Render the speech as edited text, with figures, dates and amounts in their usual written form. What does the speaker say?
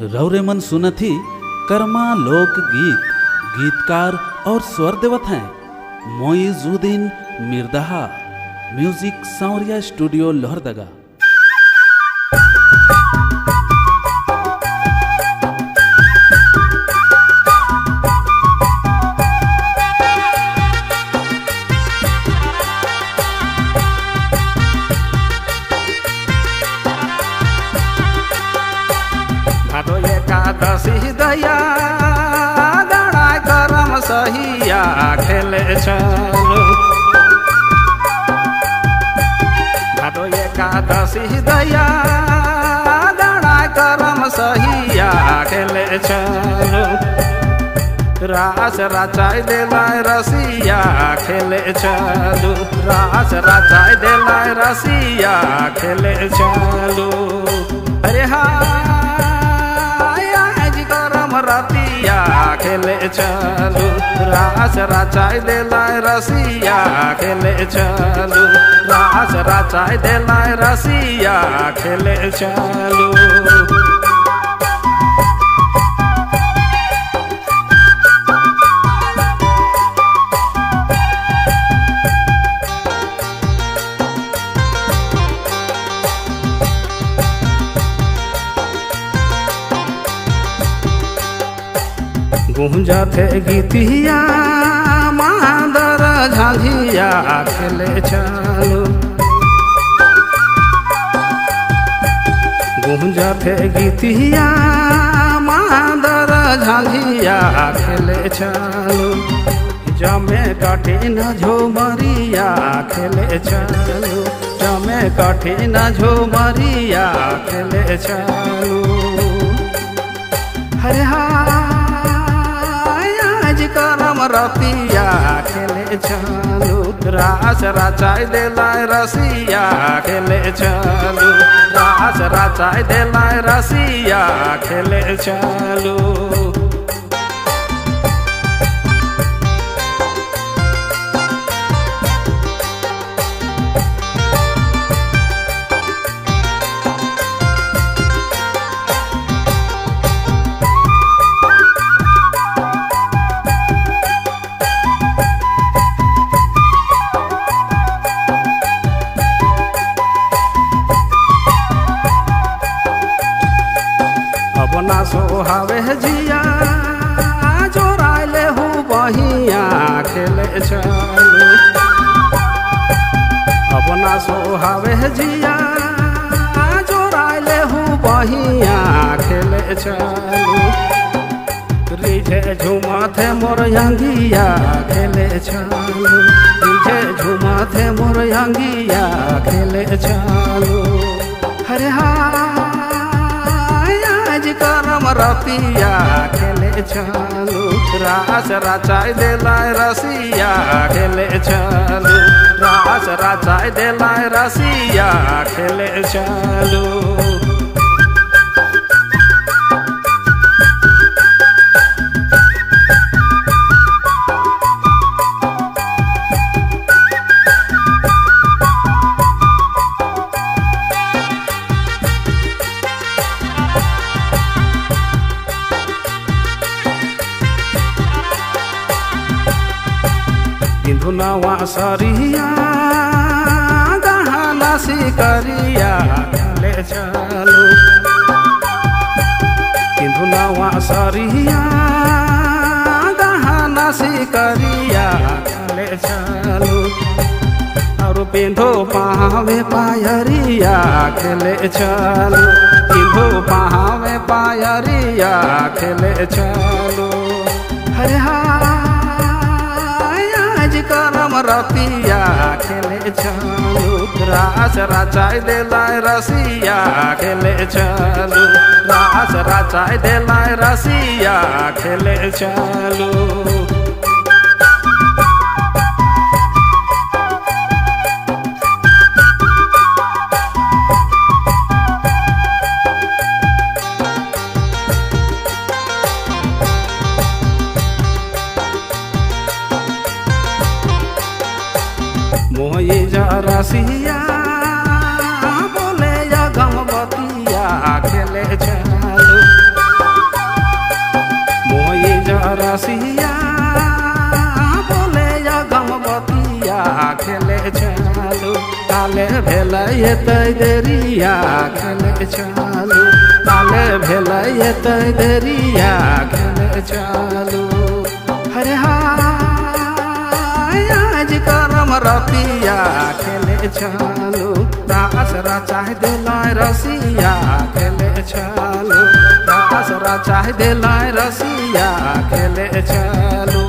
रौरे मन सुनथी कर्मा लोक गीत गीतकार और स्वर देवत हैं मोइजुद्दीन मिर्दहा। म्यूजिक सांवरिया स्टूडियो लोहरदगा। भादो एकादशी दया दाड़ा करम सहिया खेले चलो। भादो एकादशी दया दाड़ा करम सहिया खेले चलो। रास राचाई देलाय रसिया खेले चलो। रास राचाई देलाय रसिया खेले चलो। अरे रतिया खेले चलो। रास राचाई देलाय रसिया खेले चलो। रास राचाई देलाय रसिया खेले चलो। गूंजत गीतिया मादर झांझिया खेले चलो। गूंजत गीतिया मादर झांझिया खेले चलो। जमे कठिन झुमरिया खेले चलो। जमे कठिन झुमरिया खेले चलो। हरे करम रतिया खेले चलो। रास राचाई देलाय रसिया खेले चलो। रास राचाई देलाय रसिया खेले चलो। अपना सोहावे जिया जोराइले हूँ बहिया खेले चलो। अपना सोहावे जिया जोराइले हूँ बहिया खेले चलो। रिझे झुमथे मोर अंगिया खेले चलो। रिझे झुमथे मोर अंगिया खेले चलो। हरे करम रतिया खेले चलो। रास राचाई देलाय रसिया खेले चलो। रास राचाई देलाय रसिया खेले चलो। धुनवा सरिया गहना सिकरिया खेले चलो। धुनवा सरिया गहना सिकरिया खेले चलो। और पिंधो पावे पायरिया खेले चलो। पिंधो पावे पायरिया खेले चलो। हरे करम रतिया खेले चलो। रास राचाई देलाय रसिया खेले चलो। रास राचाई देलाय रसिया खेले चलो। मोई जा रसिया बोले या गम बतिया खेले चलो। भेलै हेतै देरिया खेले चलू काले भेलै हेतै देरिया खेले चलू हरे हाय आज करम रतिया खेले चलू रास रचाह दिलाय रसिया खेले चलू रास रचाह दिलाय रसिया खेले चलू